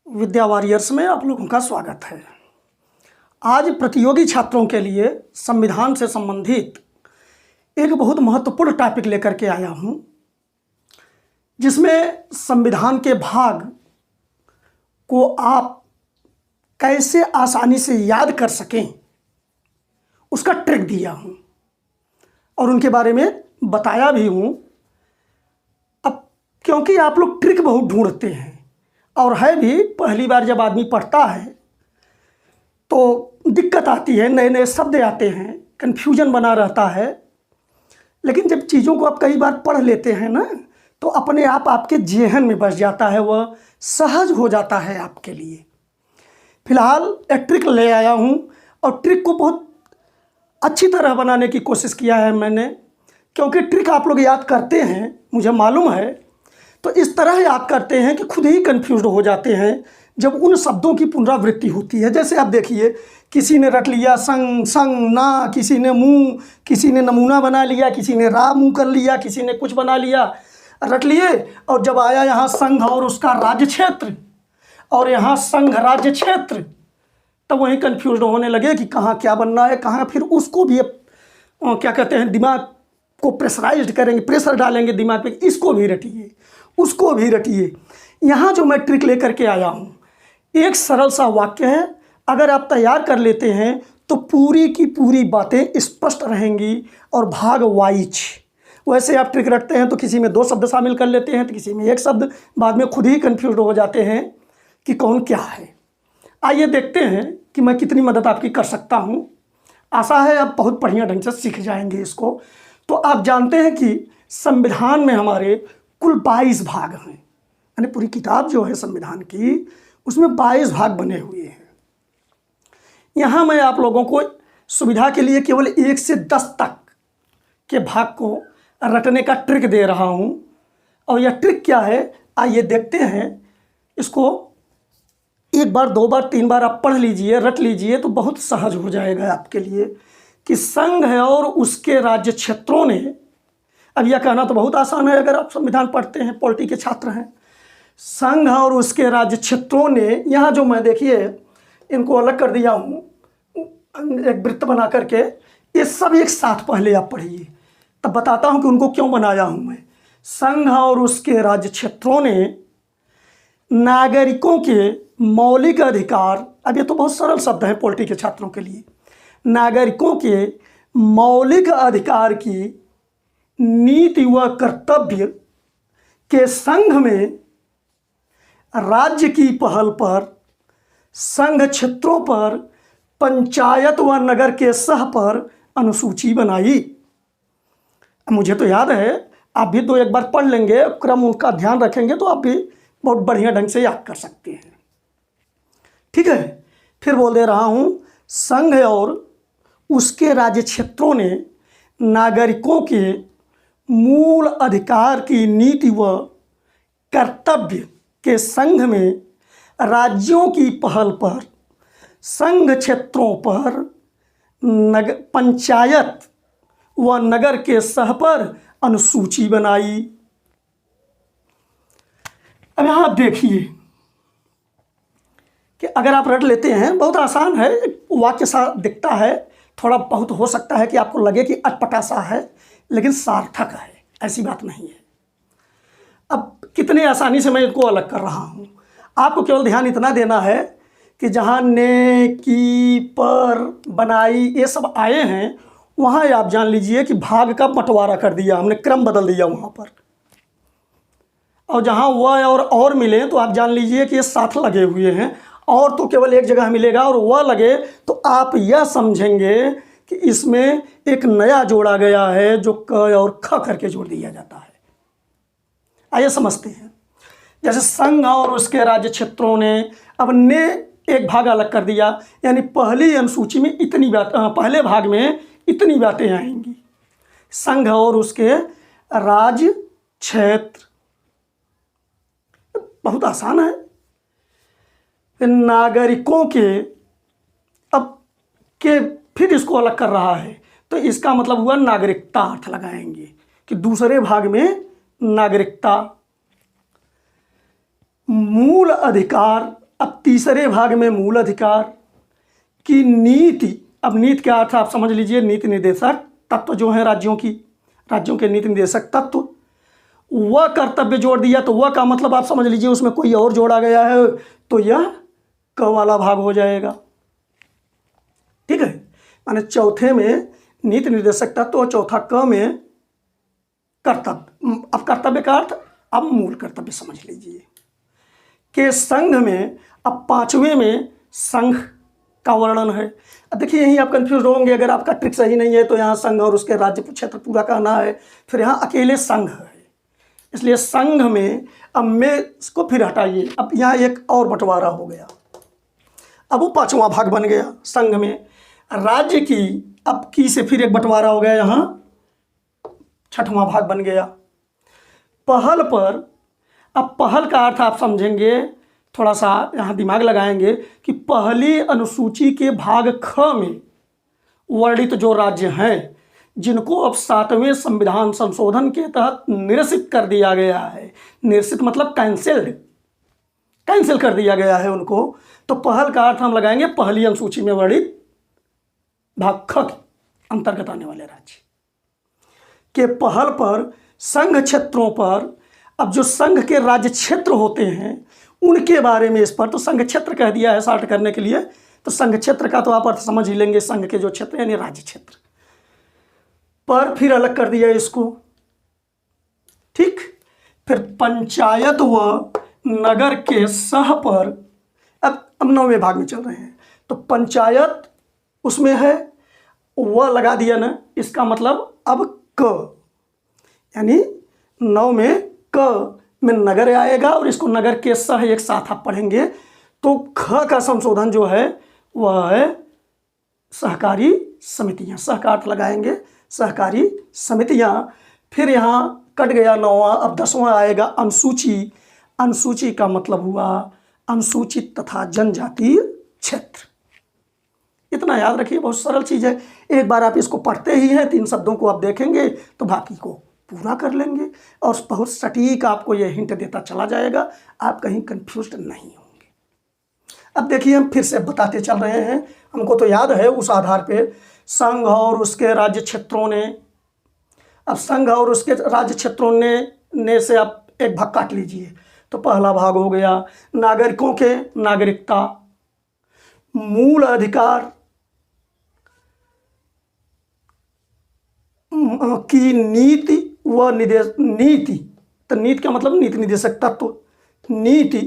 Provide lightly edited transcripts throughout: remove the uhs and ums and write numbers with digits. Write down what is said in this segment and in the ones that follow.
विद्या warriors में आप लोगों का स्वागत है। आज प्रतियोगी छात्रों के लिए संविधान से संबंधित एक बहुत महत्वपूर्ण टॉपिक लेकर के आया हूं, जिसमें संविधान के भाग को आप कैसे आसानी से याद कर सकें उसका ट्रिक दिया हूं और उनके बारे में बताया भी हूं। अब क्योंकि आप लोग ट्रिक बहुत ढूंढते हैं और है भी, पहली बार जब आदमी पढ़ता है तो दिक्कत आती है, नए नए शब्द आते हैं, कन्फ्यूजन बना रहता है। लेकिन जब चीज़ों को आप कई बार पढ़ लेते हैं ना, तो अपने आप आपके जेहन में बस जाता है, वह सहज हो जाता है आपके लिए। फिलहाल एक ट्रिक ले आया हूँ और ट्रिक को बहुत अच्छी तरह बनाने की कोशिश किया है मैंने, क्योंकि ट्रिक आप लोग याद करते हैं, मुझे मालूम है, तो इस तरह याद करते हैं कि खुद ही कन्फ्यूज हो जाते हैं जब उन शब्दों की पुनरावृत्ति होती है। जैसे आप देखिए, किसी ने रट लिया संग संग ना, किसी ने मुँह, किसी ने नमूना बना लिया, किसी ने रा मुँह कर लिया, किसी ने कुछ बना लिया, रट लिए। और जब आया यहाँ संघ और उसका राज्य क्षेत्र और यहाँ संघ राज्य क्षेत्र, तब वहीं कन्फ्यूज होने लगे कि कहाँ क्या बनना है, कहाँ। फिर उसको भी क्या कहते हैं, दिमाग को प्रेशराइज्ड करेंगे, प्रेशर डालेंगे दिमाग पे, इसको भी रटिए, उसको भी रटिए। यहाँ जो मैं ट्रिक लेकर के आया हूँ, एक सरल सा वाक्य है, अगर आप तैयार कर लेते हैं तो पूरी की पूरी बातें स्पष्ट रहेंगी और भाग वाइज। वैसे आप ट्रिक रटते हैं तो किसी में 2 शब्द शामिल कर लेते हैं, तो किसी में 1 शब्द, बाद में खुद ही कन्फ्यूज हो जाते हैं कि कौन क्या है। आइए देखते हैं कि मैं कितनी मदद आपकी कर सकता हूँ। आशा है आप बहुत बढ़िया ढंग से सीख जाएंगे इसको। तो आप जानते हैं कि संविधान में हमारे कुल 22 भाग हैं, यानी पूरी किताब जो है संविधान की, उसमें 22 भाग बने हुए हैं। यहाँ मैं आप लोगों को सुविधा के लिए केवल 1 से 10 तक के भाग को रटने का ट्रिक दे रहा हूँ। और यह ट्रिक क्या है, आइए देखते हैं। इसको 1 बार, 2 बार, 3 बार आप पढ़ लीजिए, रट लीजिए, तो बहुत सहज हो जाएगा आपके लिए कि संघ है और उसके राज्य क्षेत्रों ने। अब यह कहना तो बहुत आसान है अगर आप संविधान पढ़ते हैं, पॉलिटी के छात्र हैं। संघ और उसके राज्य क्षेत्रों ने, यहाँ जो मैं देखिए इनको अलग कर दिया हूँ एक वृत्त बना करके, ये सब एक साथ पहले आप पढ़िए, तब बताता हूँ कि उनको क्यों बनाया हूँ मैं। संघ और उसके राज्य क्षेत्रों ने नागरिकों के मौलिक अधिकार, अब ये तो बहुत सरल शब्द है पॉलिटी के छात्रों के लिए, नागरिकों के मौलिक अधिकार की नीति व कर्तव्य के संघ में राज्य की पहल पर संघ क्षेत्रों पर पंचायत व नगर के सह पर अनुसूची बनाई। मुझे तो याद है, आप भी 2-1 बार पढ़ लेंगे, क्रम उनका ध्यान रखेंगे तो आप भी बहुत बढ़िया ढंग से याद कर सकते हैं। ठीक है, फिर बोल दे रहा हूँ, संघ और उसके राज्य क्षेत्रों ने नागरिकों के मूल अधिकार की नीति व कर्तव्य के संघ में राज्यों की पहल पर संघ क्षेत्रों पर पंचायत व नगर के सह पर अनुसूची बनाई। अब यहाँ आप देखिए कि अगर आप रट लेते हैं, बहुत आसान है, वाक्य सा दिखता है, थोड़ा बहुत हो सकता है कि आपको लगे कि अटपटा सा है, लेकिन सार्थक है, ऐसी बात नहीं है। अब कितने आसानी से मैं इनको अलग कर रहा हूँ। आपको केवल ध्यान इतना देना है कि जहाँ ने, की, पर, बनाई, ये सब आए हैं, वहाँ आप जान लीजिए कि भाग का बंटवारा कर दिया हमने, क्रम बदल दिया वहाँ पर। और जहाँ वह और मिले तो आप जान लीजिए कि ये साथ लगे हुए हैं, और तो केवल एक जगह मिलेगा और वह लगे तो आप यह समझेंगे कि इसमें एक नया जोड़ा गया है, जो क और ख करके जोड़ दिया जाता है। आइए समझते हैं। जैसे संघ और उसके राज्य क्षेत्रों ने, अब ने एक भाग अलग कर दिया, यानी पहली अनुसूची में इतनी बात, पहले भाग में इतनी बातें आएंगी। संघ और उसके राज्य क्षेत्र, बहुत आसान है। नागरिकों के, अब के फिर इसको अलग कर रहा है, तो इसका मतलब हुआ नागरिकता अर्थ लगाएंगे कि दूसरे भाग में नागरिकता, मूल अधिकार अब तीसरे भाग में मूल अधिकार की नीति। अब नीति का अर्थ आप समझ लीजिए, नीति निर्देशक तत्व जो है राज्यों के नीति निर्देशक तत्व, वह कर्तव्य जोड़ दिया तो वह का मतलब आप समझ लीजिए उसमें कोई और जोड़ा गया है तो यह क वाला भाग हो जाएगा। ठीक है, माने चौथे में नीति निर्देशक तत्व और चौथा क में कर्तव्य। अब कर्तव्य का अर्थ अब मूल कर्तव्य समझ लीजिए कि संघ में अब पांचवें में संघ का वर्णन है। अब देखिए यहीं आप कंफ्यूज होंगे, अगर आपका ट्रिक सही नहीं है तो यहाँ संघ और उसके राज्य क्षेत्र पूरा कहना है, फिर यहाँ अकेले संघ है, इसलिए संघ में अब में इसको फिर हटाइए। अब यहाँ एक और बंटवारा हो गया, अब वो पांचवा भाग बन गया संघ में। राज्य की अब की से फिर एक बंटवारा हो गया, यहाँ छठवां भाग बन गया। पहल पर, अब पहल का अर्थ आप समझेंगे, थोड़ा सा यहाँ दिमाग लगाएंगे कि पहली अनुसूची के भाग ख में वर्णित जो राज्य हैं जिनको अब 7वें संविधान संशोधन के तहत निरसित कर दिया गया है, निरसित मतलब कैंसिल कर दिया गया है उनको, तो पहल का अर्थ हम लगाएंगे पहली अनुसूची में वर्णित भाग ख के अंतर्गत आने वाले राज्य के पहल पर संघ क्षेत्रों पर, अब जो संघ के राज्य क्षेत्र होते हैं उनके बारे में, इस पर तो संघ क्षेत्र कह दिया है शार्ट करने के लिए, तो संघ क्षेत्र का तो आप अर्थ समझ ही लेंगे, संघ के जो क्षेत्र यानी राज्य क्षेत्र पर फिर अलग कर दिया इसको। ठीक, फिर पंचायत व नगर के सह पर, अब 9वें भाग में चल रहे हैं, तो पंचायत उसमें है, वह लगा दिया ना, इसका मतलब अब क यानी 9 में क में नगर आएगा और इसको नगर के सह एक साथ आप पढ़ेंगे तो ख का संशोधन जो है वह है सहकारी समितियां, सह का अर्थ लगाएंगे सहकारी समितियां। फिर यहाँ कट गया 9वां, अब 10वां आएगा अनुसूची। अनुसूची का मतलब हुआ अनुसूचित तथा जनजातीय क्षेत्र। इतना याद रखिए, बहुत सरल चीज़ है, एक बार आप इसको पढ़ते ही हैं, 3 शब्दों को आप देखेंगे तो बाकी को पूरा कर लेंगे और बहुत सटीक आपको ये हिंट देता चला जाएगा, आप कहीं कंफ्यूज्ड नहीं होंगे। अब देखिए हम फिर से बताते चल रहे हैं, हमको तो याद है उस आधार पे संघ और उसके राज्य क्षेत्रों ने, अब संघ और उसके राज्य क्षेत्रों ने से आप एक भाग काट लीजिए, तो पहला भाग हो गया नागरिकों के नागरिकता, मूल अधिकार की नीति व नीति, तो नीति का मतलब नीति निर्देशक तत्व, नीति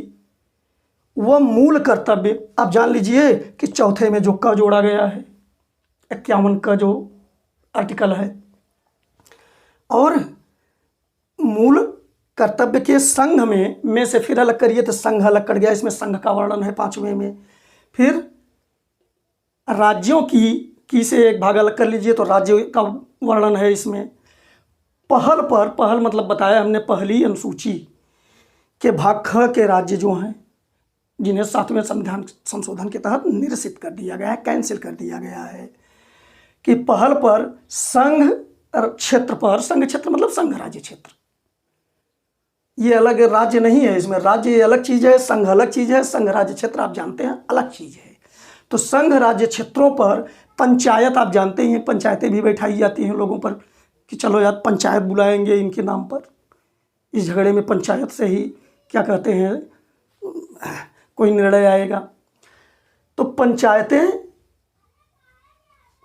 व मूल कर्तव्य। आप जान लीजिए कि चौथे में जो क जोड़ा गया है, 51 का जो आर्टिकल है, और मूल कर्तव्य के संघ में से फिर अलग करिए तो संघ अलग कट गया, इसमें संघ का वर्णन है 5वें में। फिर राज्यों की से एक भाग अलग कर लीजिए तो राज्य का वर्णन है इसमें। पहल पर, पहल मतलब बताया हमने पहली अनुसूची के भाग ख के राज्य जो हैं जिन्हें 7वें संविधान संशोधन के तहत निरसित कर दिया गया है, कैंसिल कर दिया गया है, कि पहल पर संघ क्षेत्र पर, संघ क्षेत्र मतलब संघ राज्य क्षेत्र, ये अलग राज्य नहीं है, इसमें राज्य अलग चीज़ है, संघ अलग चीज़ है, संघ राज्य क्षेत्र आप जानते हैं अलग चीज़ है। तो संघ राज्य क्षेत्रों पर पंचायत आप जानते ही हैं, पंचायतें भी बैठाई जाती हैं लोगों पर कि चलो यार पंचायत बुलाएंगे इनके नाम पर, इस झगड़े में पंचायत से ही क्या कहते हैं कोई निर्णय आएगा। तो पंचायतें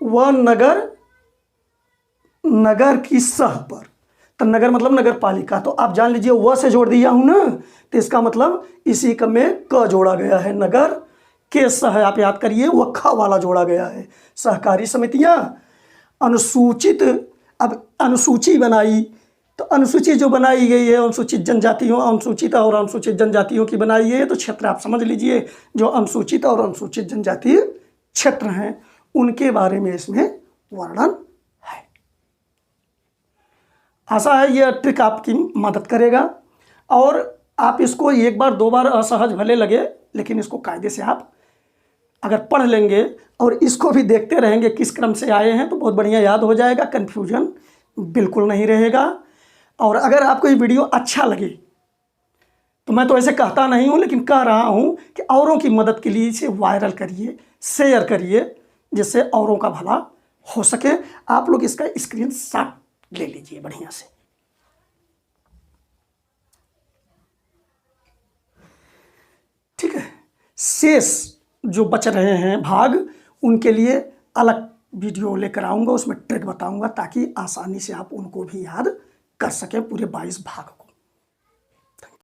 व नगर की सह पर, तो नगर मतलब नगर पालिका, तो आप जान लीजिए वह से जोड़ दिया हूं ना, तो इसका मतलब इसी का में क जोड़ा गया है, नगर के सह आप याद करिए वह ख वाला जोड़ा गया है। सहकारी समितियां, अनुसूचित, अब अनुसूची बनाई, तो अनुसूची जो बनाई गई है अनुसूचित जनजातियों, अनुसूचित और अनुसूचित जनजातियों की बनाई गई है, तो क्षेत्र आप समझ लीजिए जो अनुसूचित और अनुसूचित जनजातीय क्षेत्र हैं उनके बारे में इसमें वर्णन है। आशा है यह ट्रिक आपकी मदद करेगा और आप इसको एक बार 2 बार असहज भले लगे लेकिन इसको कायदे से आप अगर पढ़ लेंगे और इसको भी देखते रहेंगे किस क्रम से आए हैं तो बहुत बढ़िया याद हो जाएगा, कन्फ्यूजन बिल्कुल नहीं रहेगा। और अगर आपको ये वीडियो अच्छा लगे तो मैं तो ऐसे कहता नहीं हूँ, लेकिन कह रहा हूँ कि औरों की मदद के लिए इसे वायरल करिए, शेयर करिए, जिससे औरों का भला हो सके। आप लोग इसका स्क्रीनशॉट ले लीजिए बढ़िया से। ठीक है, शेष जो बच रहे हैं भाग, उनके लिए अलग वीडियो लेकर आऊँगा, उसमें ट्रिक बताऊँगा ताकि आसानी से आप उनको भी याद कर सकें, पूरे 22 भाग को।